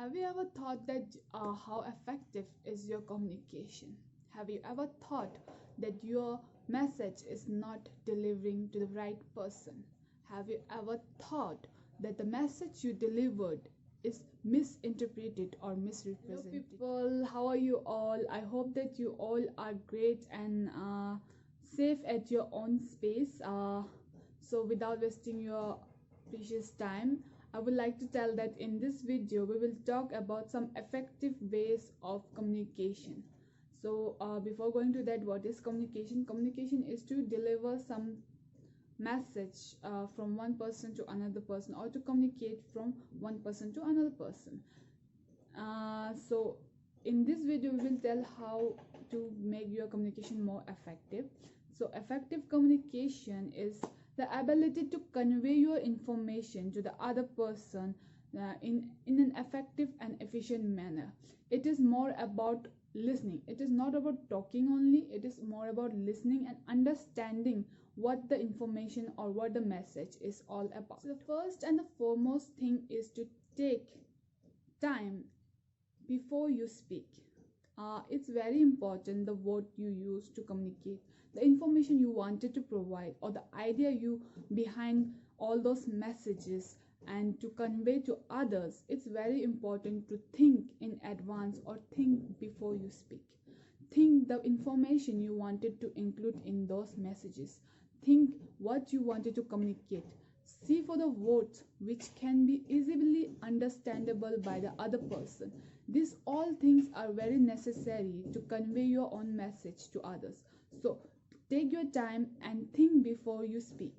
Have you ever thought that how effective is your communication? Have you ever thought that your message is not delivering to the right person? Have you ever thought that the message you delivered is misinterpreted or misrepresented? Hello people, how are you all? I hope that you all are great and safe at your own space. So without wasting your precious time, I would like to tell that in this video we will talk about some effective ways of communication. So before going to that, what is communication? Communication is to deliver some message from one person to another person, or to communicate from one person to another person. So in this video we will tell how to make your communication more effective. So effective communication is the ability to convey your information to the other person in an effective and efficient manner. It is more about listening. It is not about talking only. It is more about listening and understanding what the information or what the message is all about. So the first and the foremost thing is to take time before you speak. It's very important the word you use to communicate, the information you wanted to provide, or the idea you behind all those messages and to convey to others. It's very important to think in advance or think before you speak. Think the information you wanted to include in those messages. Think what you wanted to communicate. See for the words which can be easily understandable by the other person. These all things are very necessary to convey your own message to others. So take your time and think before you speak.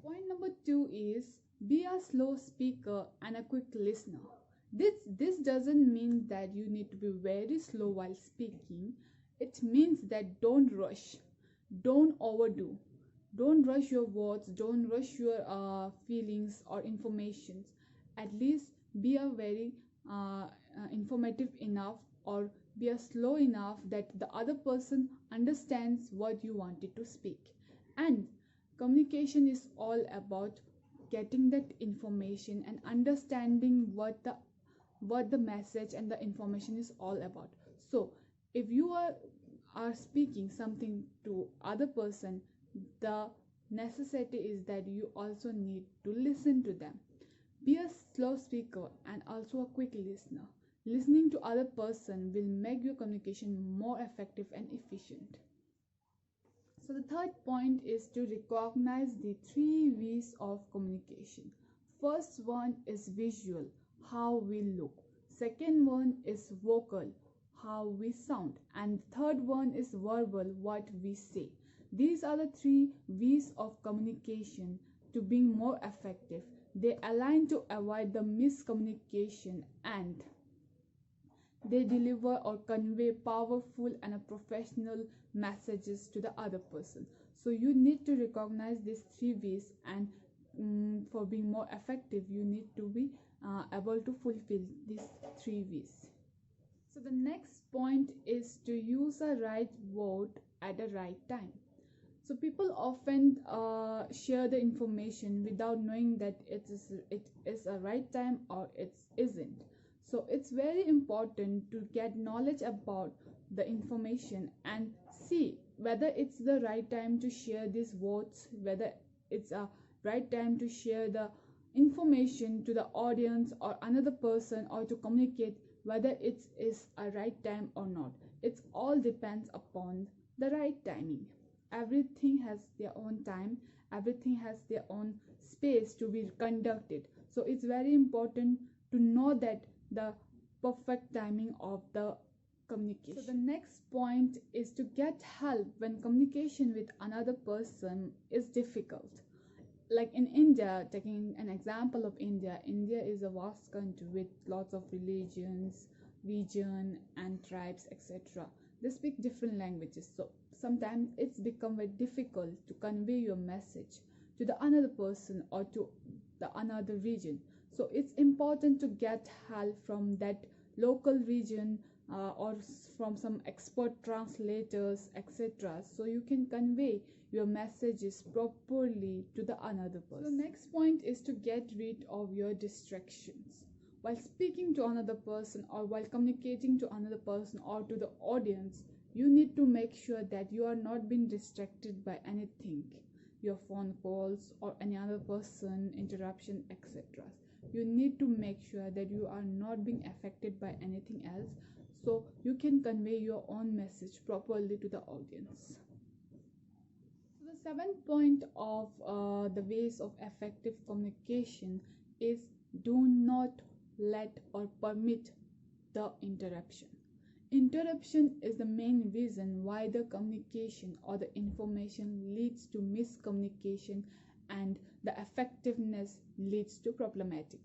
Point number 2 is be a slow speaker and a quick listener. This doesn't mean that you need to be very slow while speaking. It means that don't rush, don't overdo. Don't rush your words, don't rush your feelings or informations. At least be a very informative enough, or be a slow enough that the other person understands what you wanted to speak. And communication is all about getting that information and understanding what the message and the information is all about. So if you are speaking something to other person, the necessity is that you also need to listen to them. Be a slow speaker and also a quick listener. Listening to other person will make your communication more effective and efficient. So the third point is to recognize the 3 V's of communication. First one is visual, how we look. Second one is vocal, how we sound. And third one is verbal, what we say. These are the 3 V's of communication to being more effective. They align to avoid the miscommunication, and they deliver or convey powerful and professional messages to the other person. So you need to recognize these 3 V's, and for being more effective you need to be able to fulfill these 3 V's. So the next point is to use a right word at the right time. So people often share the information without knowing that it is a right time or it isn't. So it's very important to get knowledge about the information and see whether it's the right time to share these words, whether it's a right time to share the information to the audience or another person, or to communicate whether it is a right time or not. It all depends upon the right timing. Everything has their own time, everything has their own space to be conducted. So it's very important to know that the perfect timing of the communication. So the next point is to get help when communication with another person is difficult. Like in India, taking an example of India is a vast country with lots of religions, region and tribes, etc. They speak different languages, so sometimes it's become very difficult to convey your message to the another person or to the another region. So it's important to get help from that local region or from some expert translators, etc. so you can convey your messages properly to the another person. So the next point is to get rid of your distractions. while speaking to another person or while communicating to another person or to the audience, you need to make sure that you are not being distracted by anything, your phone calls or any other person interruption, etc. You need to make sure that you are not being affected by anything else, so you can convey your own message properly to the audience. So the seventh point of the ways of effective communication is do not let or permit the interruption. Interruption is the main reason why the communication or the information leads to miscommunication and the effectiveness leads to problematic.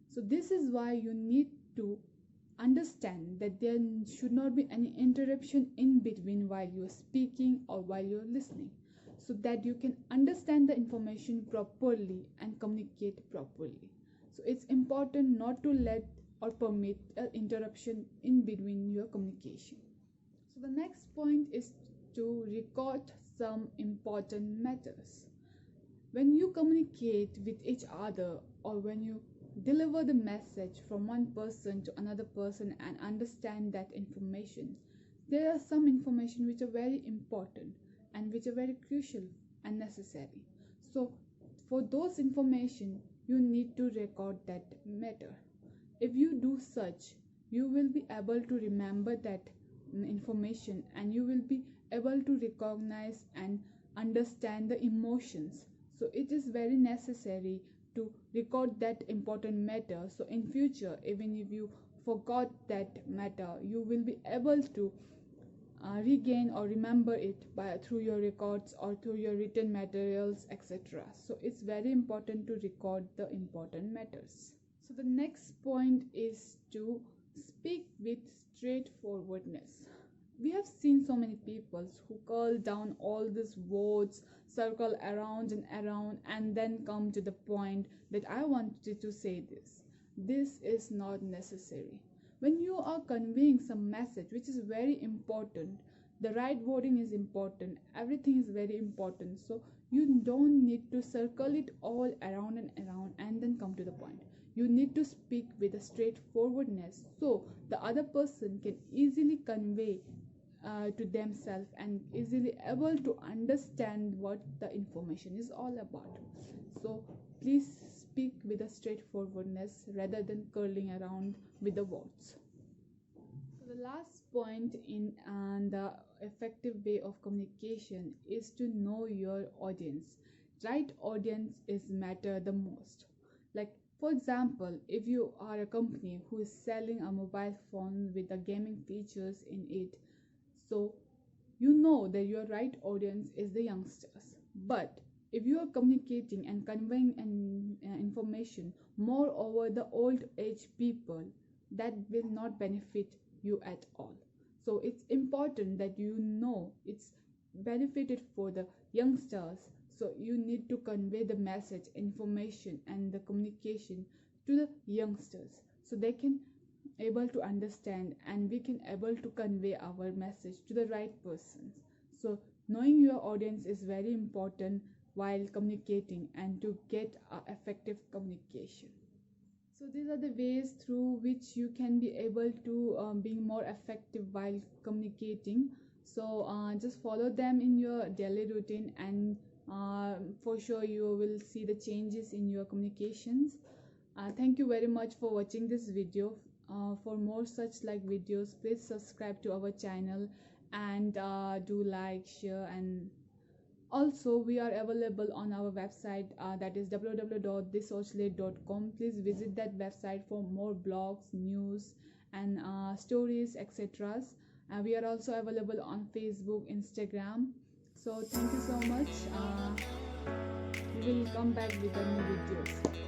So this is why you need to understand that there should not be any interruption in between while you're speaking or while you're listening, so that you can understand the information properly and communicate properly. So it's important not to let or permit an interruption in between your communication. So the next point is to record some important matters. When you communicate with each other or when you deliver the message from one person to another person and understand that information, there are some information which are very important and which are very crucial and necessary. So for those information, you need to record that matter. If you do such, you will be able to remember that information and you will be able to recognize and understand the emotions. So it is very necessary to record that important matter, so in future even if you forgot that matter, you will be able to regain or remember it through your records or through your written materials, etc. So it's very important to record the important matters. So the next point is to speak with straightforwardness. We have seen so many people who curl down all these words, circle around and then come to the point that I wanted to say this. This is not necessary. When you are conveying some message which is very important, the right wording is important, everything is very important, so you don't need to circle it all around and then come to the point. You need to speak with a straightforwardness so the other person can easily convey to themselves and easily able to understand what the information is all about. So please speak with a straightforwardness rather than curling around with the words. So the last point in the effective way of communication is to know your audience. Right audience is matter the most. Like for example, if you are a company who is selling a mobile phone with the gaming features in it, so you know that your right audience is the youngsters. But if you are communicating and conveying information more over the old age people, that will not benefit you at all. So it's important that you know it's benefited for the youngsters, so you need to convey the message, information and the communication to the youngsters so they can able to understand and we can able to convey our message to the right persons. So knowing your audience is very important while communicating and to get effective communication. So these are the ways through which you can be able to be more effective while communicating. So just follow them in your daily routine and for sure you will see the changes in your communications. Thank you very much for watching this video. For more such like videos, please subscribe to our channel and do like, share, and also we are available on our website that is www.thesochle.com. please visit that website for more blogs, news and stories, etc. We are also available on Facebook, Instagram. So thank you so much. We will come back with the new videos.